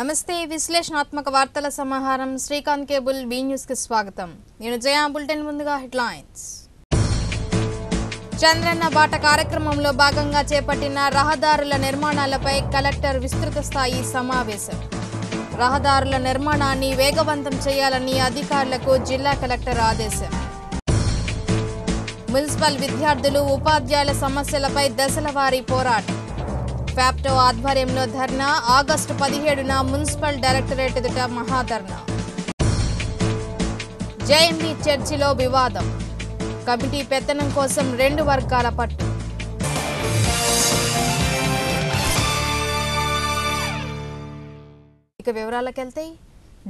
నమస్తే విశ్లేషణాత్మక వార్తల సమాహారం శ్రీకాంత్ కేబుల్ బి న్యూస్ కి స్వాగతం. నేను జయ. బులెటిన్ ముందుగా హెడ్లైన్స్. చంద్రన్న బాట కార్యక్రమంలో భాగంగా చేపట్టిన రహదారుల నిర్మాణాలపై కలెక్టర్ విస్తృత స్థాయి సమావేశం. రహదారుల నిర్మాణాన్ని వేగవంతం చేయాలని అధికారులకు జిల్లా కలెక్టర్ ఆదేశం. మున్సిపల్ విద్యార్థులు ఉపాధ్యాయుల సమస్యలపై దశలవారీ పోరాటం. ఫ్యాప్టో ఆధ్వర్యంలో ధర్నా. ఆగస్టు 17న మున్సిపల్ డైరెక్టరేట్ ఎదుట మహాధర్నా. జేఎంబీ చర్చిలో వివాదం. కమిటీ పెత్తనం కోసం 2 వర్గాల పట్టు. ఇక వివరాలకెళ్తే,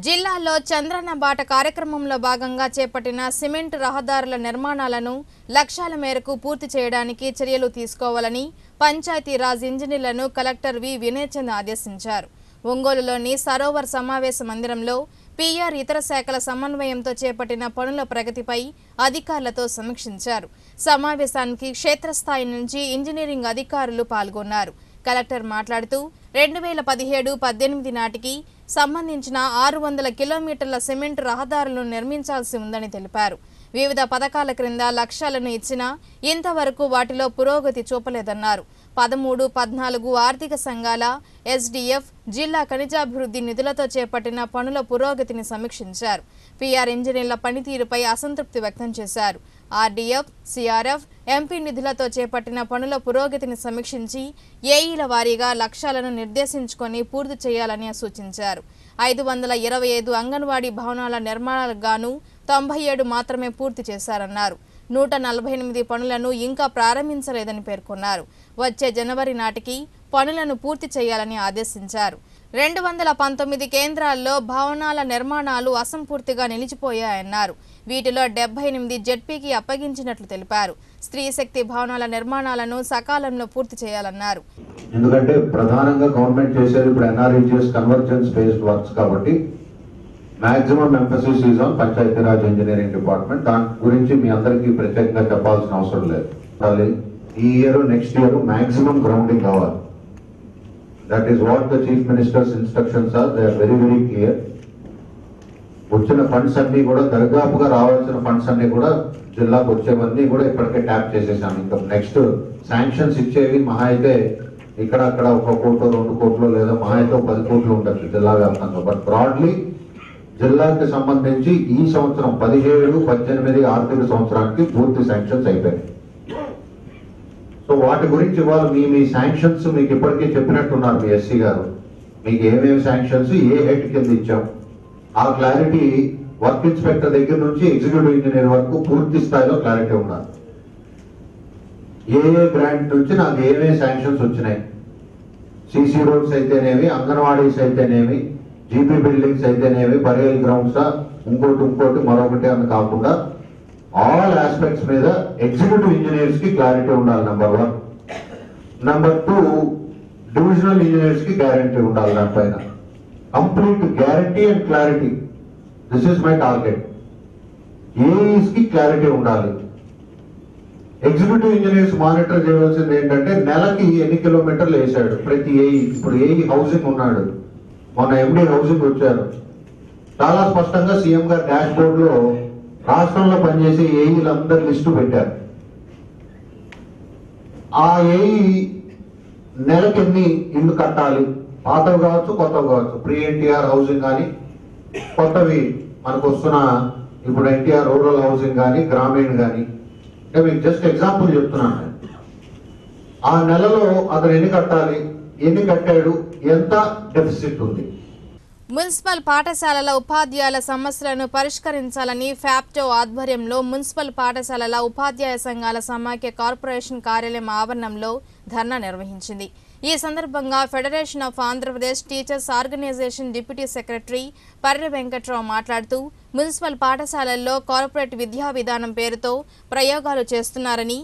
జిల్లాలో చంద్రన్న బాట కార్యక్రమంలో భాగంగా చేపట్టిన సిమెంట్ రహదారుల నిర్మాణాలను లక్ష్యాల మేరకు పూర్తి చేయడానికి చర్యలు తీసుకోవాలని పంచాయతీరాజ్ ఇంజనీర్లను కలెక్టర్ వి వినయచంద్ ఆదేశించారు. ఒంగోలులోని సరోవర్ సమావేశ మందిరంలో పీఆర్ ఇతర శాఖల సమన్వయంతో చేపట్టిన పనుల ప్రగతిపై అధికారులతో సమీక్షించారు. సమావేశానికి క్షేత్రస్థాయి నుంచి ఇంజనీరింగ్ అధికారులు పాల్గొన్నారు. కలెక్టర్ మాట్లాడుతూ 2017-18 నాటికి సంబంధించిన 600 కిలోమీటర్ల సిమెంట్ రహదారులను నిర్మించాల్సి ఉందని తెలిపారు. వివిధ పథకాల క్రింద లక్ష్యాలను ఇచ్చినా ఇంతవరకు వాటిలో పురోగతి చూపలేదన్నారు. 13-14 ఆర్థిక సంఘాల ఎస్డీఎఫ్ జిల్లా ఖనిజాభివృద్ధి నిధులతో చేపట్టిన పనుల పురోగతిని సమీక్షించారు. పీఆర్ ఇంజనీర్ల పనితీరుపై అసంతృప్తి వ్యక్తం చేశారు. ఆర్డీఎఫ్, సిఆర్ఎఫ్, ఎంపీ నిధులతో చేపట్టిన పనుల పురోగతిని సమీక్షించి ఏఈల వారీగా లక్ష్యాలను నిర్దేశించుకొని పూర్తి చేయాలని సూచించారు. 525 అంగన్వాడీ భవనాల నిర్మాణాలకు గాను 97 మాత్రమే పూర్తి చేశారన్నారు. 148 పనులను ఇంకా ప్రారంభించలేదని పేర్కొన్నారు. వచ్చే జనవరి నాటికి పనులను పూర్తి చేయాలని ఆదేశించారు. 219 కేంద్రాల్లో భవనాల నిర్మాణాలు అసంపూర్తిగా నిలిచిపోయాయన్నారు. వీటిలో 78 జెడ్పీకి అప్పగించినట్లు తెలిపారు. స్త్రీ శక్తి భవనాల నిర్మాణాలను సకాలంలో పూర్తి చేయాలన్నారు. ఎందుకంటే ప్రధానంగా గవర్నమెంట్ చేసేది ఇప్పుడు ఎన్ఆర్ఈజీఎస్ కన్వర్జెన్స్ బేస్డ్ వర్క్స్ కాబట్టి maximum emphasis is on Panchayati Raj engineering department. దాని గురించి మీ అందరికీ ప్రత్యేకంగా చెప్పాల్సిన అవసరం లేదు. ఈ year next year maximum grounding కావాలి. That is what the chief minister's instructions are. They are very very clear. వచ్చిన ఫండ్స్ అన్ని కూడా దర్దాపుగా రావాల్సిన ఫండ్స్ అన్ని కూడా జిల్లాకు వచ్చేవన్నీ కూడా ఇప్పటికే ట్యాప్ చేసేసాము. ఇంకా నెక్స్ట్ శాంక్షన్స్ ఇచ్చేవి మహా అయితే ఇక్కడ అక్కడ 1 కోటి 2 కోట్లు లేదా మహా అయితే 10 కోట్లు ఉండొచ్చు జిల్లా వ్యాప్తంగా. బట్ బ్రాడ్లీ జిల్లాకి సంబంధించి ఈ సంవత్సరం 17-18 ఆర్థిక సంవత్సరానికి పూర్తి శాంక్షన్స్ అయిపోయాయి. సో వాటి గురించి ఇవాళ మీ శాంక్షన్స్ మీకు ఇప్పటికే చెప్పినట్టున్నారు మీ ఎస్సీ గారు. మీకు ఏమేమి శాంక్షన్స్ ఏ హెడ్ కింద ఇచ్చాం ఆ క్లారిటీ వర్క్ ఇన్స్పెక్టర్ దగ్గర నుంచి ఎగ్జిక్యూటివ్ ఇంజనీర్ వరకు పూర్తి స్థాయిలో క్లారిటీ ఉన్నారు. ఏ గ్రాంట్ నుంచి నాకు ఏమేమి శాంక్షన్స్ వచ్చినాయి, సిసి రోడ్స్ అయితేనేమి, అంగన్వాడీస్ అయితేనేమి, జీపీ బిల్డింగ్స్ అయితేనేమి, బరియల్ గ్రౌండ్స్ ఇంకోటి మరొకటి అని కాకుండా ఆల్ ఆస్పెక్ట్స్ మీద ఎగ్జిక్యూటివ్ ఇంజనీర్స్ కి క్లారిటీ ఉండాలి. నెంబర్ 1. నెంబర్ 2, డివిజనల్ ఇంజనీర్స్ కి గ్యారంటీ ఉండాలి. దానిపైన complete guarantee and clarity. This is my target. AEs కి క్లారిటీ ఉండాలి. ఎగ్జిక్యూటివ్ ఇంజనీర్స్ మానిటర్ చేయవలసింది ఏంటంటే నెలకి ఎన్ని కిలోమీటర్లు వేసాడు ప్రతి ఏఈ. ఇప్పుడు ఏఈ హౌసింగ్ ఉన్నాడు, మొన్న ఎండి హౌసింగ్ వచ్చారు. చాలా స్పష్టంగా సీఎం గారు డాష్ బోర్డ్ లో రాష్ట్రంలో పనిచేసే ఏఈలందరి లిస్టు పెట్టారు. ఆ ఏఈ నెలకి ఎన్ని ఇల్లు కట్టాలి, పాతవి కావచ్చు కొత్తవి కావచ్చు, ప్రీ ఎన్టీఆర్ హౌసింగ్ కానీ కొత్తవి మనకు వస్తున్న ఇప్పుడు ఎన్టీఆర్ రూరల్ హౌసింగ్ కానీ గ్రామీణ కానీ. మీకు జస్ట్ ఎగ్జాంపుల్ చెప్తున్నాను. ఆ నెలలో అతను ఎన్ని కట్టాలి, ఎన్ని కట్టాడు, ఎంత డెఫిసిట్ ఉంది. మున్సిపల్ పాఠశాలల ఉపాధ్యాయుల సమస్యలను పరిష్కరించాలని ఫ్యాప్టో ఆధ్వర్యంలో మున్సిపల్ పాఠశాలల ఉపాధ్యాయ సంఘాల సమాఖ్య కార్పొరేషన్ కార్యాలయం ఆవరణంలో ధర్నా నిర్వహించింది. ఈ సందర్భంగా federation of Andhra Pradesh teachers organisation deputy secretary Parre Venkatrao మాట్లాడుతూ మున్సిపల్ పాఠశాలల్లో కార్పొరేట్ విద్యా విధానం పేరుతో ప్రయోగాలు చేస్తున్నారని,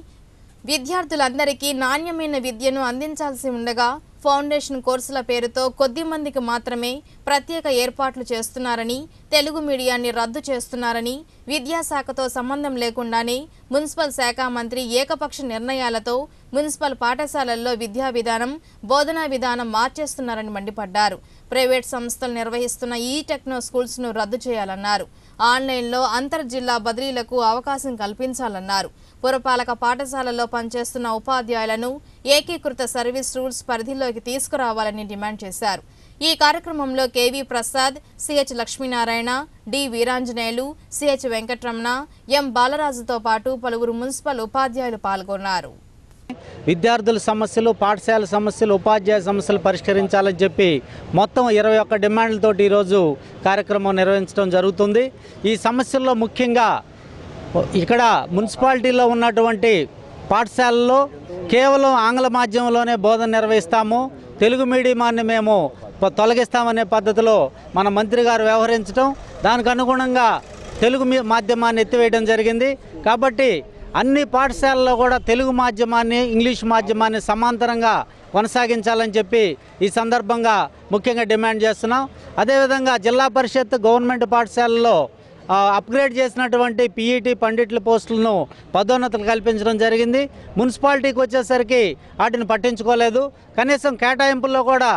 విద్యార్థులందరికీ నాణ్యమైన విద్యను అందించాల్సి ఉండగా ఫౌండేషన్ కోర్సుల పేరుతో కొద్ది మందికి మాత్రమే ప్రత్యేక ఏర్పాట్లు చేస్తున్నారని, తెలుగు మీడియాన్ని రద్దు చేస్తున్నారని, విద్యాశాఖతో సంబంధం లేకుండానే మున్సిపల్ శాఖ మంత్రి ఏకపక్ష నిర్ణయాలతో మున్సిపల్ పాఠశాలల్లో విద్యా విధానం, బోధనా విధానం మార్చేస్తున్నారని మండిపడ్డారు. ప్రైవేట్ సంస్థలు నిర్వహిస్తున్న ఈ టెక్నో స్కూల్స్ ను రద్దు చేయాలన్నారు. ఆన్లైన్లో అంతర్జిల్లా బదిలీలకు అవకాశం కల్పించాలన్నారు. పురపాలక పాఠశాలల్లో పనిచేస్తున్న ఉపాధ్యాయులను ఏకీకృత సర్వీస్ రూల్స్ పరిధిలోకి తీసుకురావాలని డిమాండ్ చేశారు. ఈ కార్యక్రమంలో KV Prasad, CH Lakshminarayana, D Veeranjaneyulu, CH Venkataramana, M బాలరాజుతో పాటు పలువురు మున్సిపల్ ఉపాధ్యాయులు పాల్గొన్నారు. విద్యార్థుల సమస్యలు, పాఠశాల సమస్యలు, ఉపాధ్యాయ సమస్యలు పరిష్కరించాలని చెప్పి మొత్తం 21 డిమాండ్లతోటి ఈరోజు కార్యక్రమం నిర్వహించడం జరుగుతుంది. ఈ సమస్యల్లో ముఖ్యంగా ఇక్కడ మున్సిపాలిటీలో ఉన్నటువంటి పాఠశాలల్లో కేవలం ఆంగ్ల మాధ్యమంలోనే బోధన నిర్వహిస్తాము, తెలుగు మీడియాన్ని మేము తొలగిస్తామనే పద్ధతిలో మన మంత్రి గారు వ్యవహరించడం, దానికి అనుగుణంగా తెలుగు మాధ్యమాన్ని ఎత్తివేయడం జరిగింది. కాబట్టి అన్ని పాఠశాలల్లో కూడా తెలుగు మాధ్యమాన్ని, ఇంగ్లీష్ మాధ్యమాన్ని సమాంతరంగా కొనసాగించాలని చెప్పి ఈ సందర్భంగా ముఖ్యంగా డిమాండ్ చేస్తున్నాం. అదేవిధంగా జిల్లా పరిషత్ గవర్నమెంట్ పాఠశాలల్లో అప్గ్రేడ్ చేసినటువంటి పీఈటీ పండిట్ల పోస్టులను పదోన్నతులు కల్పించడం జరిగింది. మున్సిపాలిటీకి వచ్చేసరికి వాటిని పట్టించుకోలేదు. కనీసం కేటాయింపుల్లో కూడా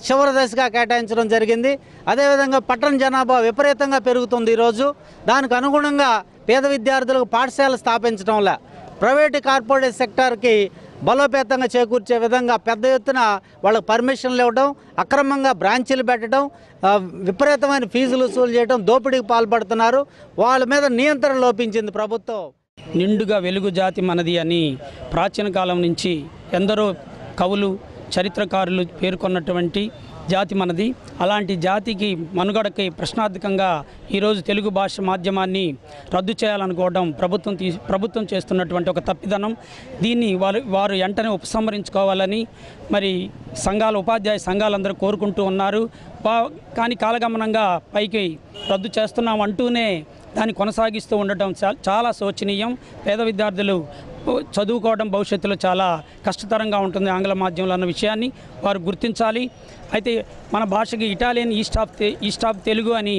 చివరి దశగా కేటాయించడం జరిగింది. అదేవిధంగా పట్టణ జనాభా విపరీతంగా పెరుగుతుంది ఈరోజు. దానికి అనుగుణంగా పేద విద్యార్థులకు పాఠశాల స్థాపించడంలో ప్రైవేటు కార్పొరేట్ సెక్టార్కి బలోపేతంగా చేకూర్చే విధంగా పెద్ద ఎత్తున వాళ్ళకు పర్మిషన్లు ఇవ్వడం, అక్రమంగా బ్రాంచీలు పెట్టడం, విపరీతమైన ఫీజులు వసూలు చేయడం, దోపిడీకి పాల్పడుతున్నారు. వాళ్ళ మీద నియంత్రణ లోపించింది ప్రభుత్వం. నిండుగా వెలుగు జాతి మనది అని ప్రాచీన కాలం నుంచి ఎందరో కవులు, చరిత్రకారులు పేర్కొన్నటువంటి జాతి మనది. అలాంటి జాతికి మనుగడకి ప్రశ్నార్థకంగా ఈరోజు తెలుగు భాష మాధ్యమాన్ని రద్దు చేయాలనుకోవడం ప్రభుత్వం చేస్తున్నటువంటి ఒక తప్పిదనం. దీన్ని వారు వెంటనే ఉపసంహరించుకోవాలని మరి ఉపాధ్యాయ సంఘాలందరూ కోరుకుంటూ ఉన్నారు. కానీ కాలగమనంగా పైకి రద్దు చేస్తున్నాం అంటూనే దాన్ని కొనసాగిస్తూ ఉండటం చాలా శోచనీయం. పేద విద్యార్థులు చదువుకోవడం భవిష్యత్తులో చాలా కష్టతరంగా ఉంటుంది ఆంగ్ల మాధ్యమంలో అన్న విషయాన్ని వారు గుర్తించాలి. అయితే మన భాషకి ఇటాలియన్ ఈస్ట్ ఆఫ్ తెలుగు అని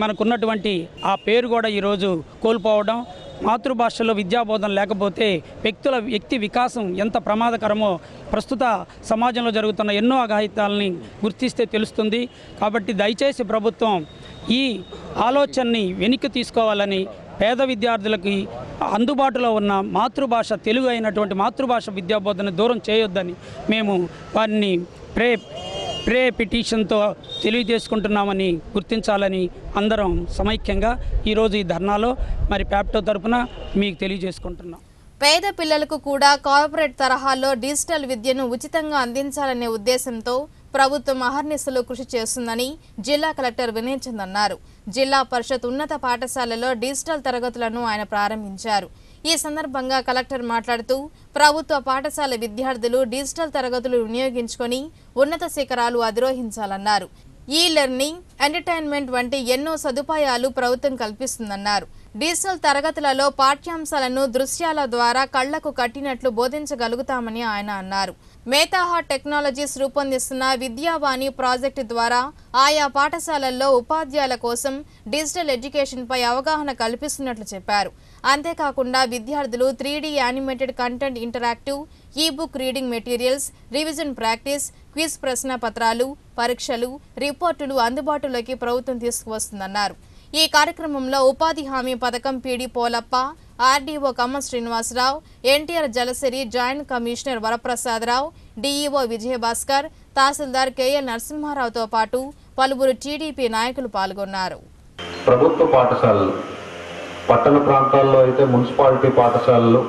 మనకున్నటువంటి ఆ పేరు కూడా ఈరోజు కోల్పోవడం, మాతృభాషలో విద్యాబోధన లేకపోతే వ్యక్తి వికాసం ఎంత ప్రమాదకరమో ప్రస్తుత సమాజంలో జరుగుతున్న ఎన్నో అఘాయితాలని గుర్తిస్తే తెలుస్తుంది. కాబట్టి దయచేసి ప్రభుత్వం ఈ ఆలోచనని వెనక్కి తీసుకోవాలని, పేద విద్యార్థులకి అందుబాటులో ఉన్న మాతృభాష తెలుగు అయినటువంటి మాతృభాష విద్యాబోధన దూరం చేయొద్దని మేము వారిని ప్రే పిటిషన్తో తెలియజేసుకుంటున్నామని గుర్తించాలని అందరం సమైక్యంగా ఈరోజు ఈ ధర్నాలో మరి ప్యాప్టో తరపున మీకు తెలియజేసుకుంటున్నాం. పేద పిల్లలకు కూడా కార్పొరేట్ తరహాలో డిజిటల్ విద్యను ఉచితంగా అందించాలనే ఉద్దేశంతో ప్రభుత్వం అహర్నిశలు కృషి చేస్తుందని జిల్లా కలెక్టర్ వినయ్ చంద్ అన్నారు. జిల్లా పరిషత్ ఉన్నత పాఠశాలలో డిజిటల్ తరగతులను ఆయన ప్రారంభించారు. ఈ సందర్భంగా కలెక్టర్ మాట్లాడుతూ ప్రభుత్వ పాఠశాల విద్యార్థులు డిజిటల్ తరగతులు వినియోగించుకొని ఉన్నత శిఖరాలు అధిరోహించాలన్నారు. ఈ లెర్నింగ్, ఎంటర్టైన్మెంట్ వంటి ఎన్నో సదుపాయాలు ప్రభుత్వం కల్పిస్తుందన్నారు. డిజిటల్ తరగతులలో పాఠ్యాంశాలను దృశ్యాల ద్వారా కళ్లకు కట్టినట్లు బోధించగలుగుతామని ఆయన అన్నారు. మేతాహా టెక్నాలజీస్ రూపొందిస్తున్న విద్యావాణి ప్రాజెక్టు ద్వారా ఆయా పాఠశాలల్లో ఉపాధ్యాయుల కోసం డిజిటల్ ఎడ్యుకేషన్ పై అవగాహన కల్పిస్తున్నట్లు చెప్పారు. అంతేకాకుండా విద్యార్థులు 3D animated content, interactive ebook reading materials, revision practice, quiz ప్రశ్న పత్రాలు, పరీక్షలు, రిపోర్టులు అందుబాటులోకి ప్రభుత్వం తీసుకువస్తుందన్నారు. ఈ కార్యక్రమంలో ఉపాధి హామీ పథకం PD Polappa, RDO Kamma Srinivasa Rao, NTR Jalasiri joint commissioner Varaprasada Rao, DEO Vijayabhaskar, tahsildar KL నరసింహారావుతో పాటు పలువురు టీడీపీ నాయకులు పాల్గొన్నారు. ప్రభుత్వ పాఠశాలలు, పట్టణ ప్రాంతాల్లో అయితే మున్సిపాలిటీ పాఠశాలలు,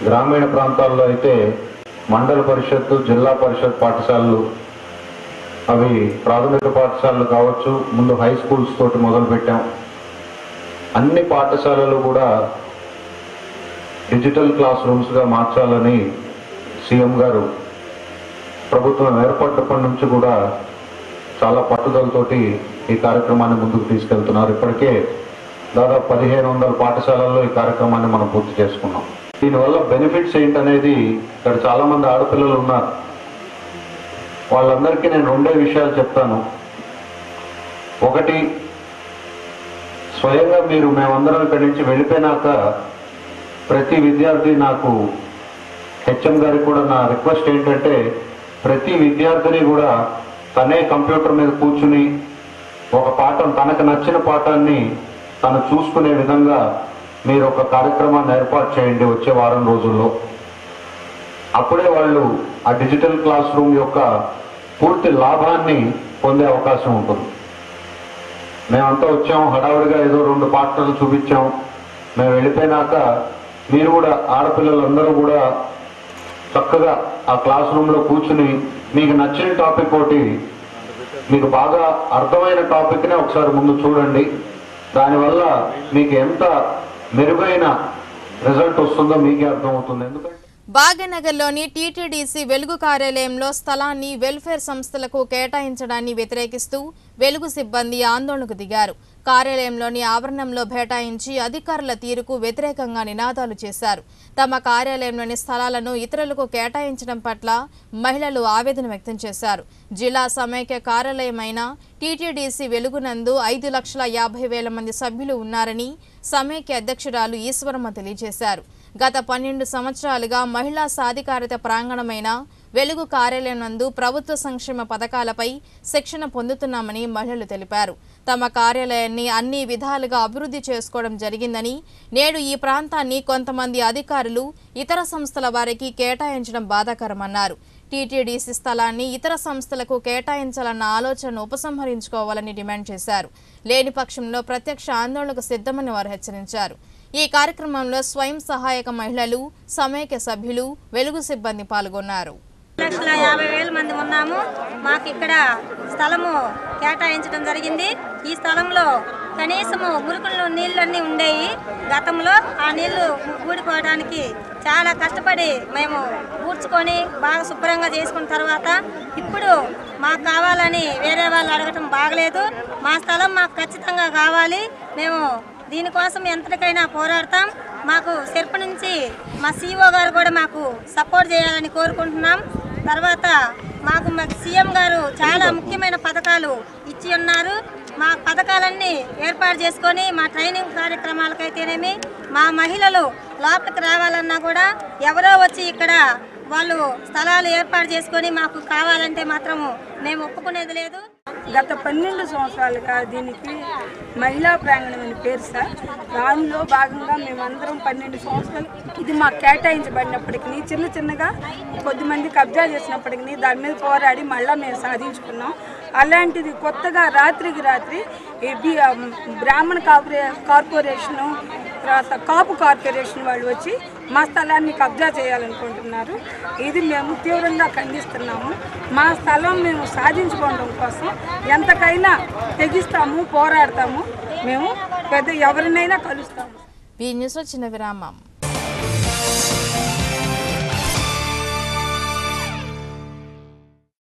గ్రామీణ ప్రాంతాల్లో అయితే మండల పరిషత్తు, జిల్లా పరిషత్ పాఠశాలలు, అవి ప్రాథమిక పాఠశాలలు కావచ్చు, ముందు హై స్కూల్స్ తోటి మొదలుపెట్టాం. అన్ని పాఠశాలలు కూడా డిజిటల్ క్లాస్ రూమ్స్గా మార్చాలని సీఎం గారు ప్రభుత్వం ఏర్పడినప్పటి నుంచి కూడా చాలా పట్టుదలతోటి ఈ కార్యక్రమాన్ని ముందుకు తీసుకెళ్తున్నారు. ఇప్పటికే దాదాపు 1500 పాఠశాలల్లో ఈ కార్యక్రమాన్ని మనం పూర్తి చేసుకున్నాం. దీనివల్ల బెనిఫిట్స్ ఏంటనేది, ఇక్కడ చాలామంది ఆడపిల్లలు ఉన్నారు, వాళ్ళందరికీ నేను 2 విషయాలు చెప్తాను. ఒకటి, స్వయంగా మేమందరం ఇక్కడి నుంచి వెళ్ళిపోయినాక ప్రతి విద్యార్థి, నాకు హెచ్ఎం గారికి కూడా నా రిక్వెస్ట్ ఏంటంటే, ప్రతి విద్యార్థిని కూడా తనే కంప్యూటర్ మీద కూర్చుని ఒక పాఠం, తనకు నచ్చిన పాఠాన్ని తను చూసుకునే విధంగా మీరు ఒక కార్యక్రమాన్ని ఏర్పాటు చేయండి వచ్చే వారం రోజుల్లో. అప్పుడే వాళ్ళు ఆ డిజిటల్ క్లాస్ రూమ్ యొక్క పూర్తి లాభాన్ని పొందే అవకాశం ఉంటుంది. మేమంతా వచ్చాం, హడావుడిగా ఏదో 2 పాఠాలు చూపించాం, మేము వెళ్ళిపోయినాక మీరు కూడా, ఆడపిల్లలందరూ కూడా చక్కగా ఆ క్లాస్ రూమ్లో కూర్చుని మీకు నచ్చిన టాపిక్ ఒకటి, మీకు బాగా అర్థమైన టాపిక్నే ఒకసారి ముందు చూడండి. దానివల్ల మీకు ఎంత మెరుగైన రిజల్ట్ వస్తుందో మీకే అర్థమవుతుంది. ఎందుకంటే భాగ్యనగర్లోని టీటీడీసీ వెలుగు కార్యాలయంలో స్థలాన్ని వెల్ఫేర్ సంస్థలకు కేటాయించడాన్ని వ్యతిరేకిస్తూ వెలుగు సిబ్బంది ఆందోళనకు దిగారు. కార్యాలయంలోని ఆవరణంలో బైఠాయించి అధికారుల తీరుకు వ్యతిరేకంగా నినాదాలు చేశారు. తమ కార్యాలయంలోని స్థలాలను ఇతరులకు కేటాయించడం పట్ల మహిళలు ఆవేదన వ్యక్తం చేశారు. జిల్లా సమైక్య కార్యాలయమైన టీటీడీసీ వెలుగునందు 5,50,000 మంది సభ్యులు ఉన్నారని సమైక్య అధ్యక్షురాలు ఈశ్వరమ్మ తెలియజేశారు. గత 12 సంవత్సరాలుగా మహిళా సాధికారత ప్రాంగణమైన వెలుగు కార్యాలయం నందు ప్రభుత్వ సంక్షేమ పథకాలపై శిక్షణ పొందుతున్నామని మహిళలు తెలిపారు. తమ కార్యాలయాన్ని అన్ని విధాలుగా అభివృద్ధి చేసుకోవడం జరిగిందని, నేడు ఈ ప్రాంతాన్ని కొంతమంది అధికారులు ఇతర సంస్థల వారికి కేటాయించడం బాధాకరమన్నారు. టీటీడీసీ స్థలాన్ని ఇతర సంస్థలకు కేటాయించాలన్న ఆలోచనను ఉపసంహరించుకోవాలని డిమాండ్ చేశారు. లేని పక్షంలో ప్రత్యక్ష ఆందోళనకు సిద్ధమని వారు హెచ్చరించారు. ఈ కార్యక్రమంలో స్వయం సహాయక మహిళలు, సమైక్య సభ్యులు, వెలుగు సిబ్బంది పాల్గొన్నారు. 1,50,000 మంది ఉన్నాము. మాకు ఇక్కడ స్థలము కేటాయించడం జరిగింది. ఈ స్థలంలో కనీసము మురుకులు నీళ్ళన్నీ ఉండేవి. గతంలో ఆ నీళ్లు ఊడిపోవడానికి చాలా కష్టపడి మేము ఊడ్చుకొని బాగా శుభ్రంగా చేసుకున్న తర్వాత ఇప్పుడు మాకు కావాలని వేరే వాళ్ళు అడగటం బాగలేదు. మా స్థలం మాకు ఖచ్చితంగా కావాలి. మేము దీనికోసం ఎంతటికైనా పోరాడతాం. మాకు సెర్ప నుంచి మా సిఓ గారు కూడా మాకు సపోర్ట్ చేయాలని కోరుకుంటున్నాం. తర్వాత మాకు సీఎం గారు చాలా ముఖ్యమైన పథకాలు ఇచ్చి ఉన్నారు. మా పథకాలన్నీ ఏర్పాటు చేసుకొని మా ట్రైనింగ్ కార్యక్రమాలకైతేనేమి, మా మహిళలు లోపలికి రావాలన్నా కూడా ఎవరో వచ్చి ఇక్కడ వాళ్ళు స్థలాలు ఏర్పాటు చేసుకొని మాకు కావాలంటే మాత్రము మేము ఒప్పుకునేది లేదు. గత 12 సంవత్సరాలుగా దీనికి మహిళా ప్రాంగణం అని పేరు సార్. దానిలో భాగంగా మేమందరం 12 సంవత్సరాలు ఇది మాకు కేటాయించబడినప్పటికీ చిన్నగా కొద్దిమంది కబ్జా చేసినప్పటికీ దాని మీద పోరాడి మళ్ళీ మేము సాధించుకున్నాం. అలాంటిది కొత్తగా రాత్రికి రాత్రి బ్రాహ్మణ కార్పొరేషను, తర్వాత కాపు కార్పొరేషన్ వాళ్ళు వచ్చి మా స్థలాన్ని కబ్జా చేయాలనుకుంటున్నారు. ఇది మేము తీవ్రంగా ఖండిస్తున్నాము. మా స్థలం మేము సాధించుకోవడం కోసం ఎంతకైనా తెగిస్తాము, పోరాడతాము. మేము ఎవరినైనా కలుస్తాము. ఈ న్యూస్లో చిన్న విరామం.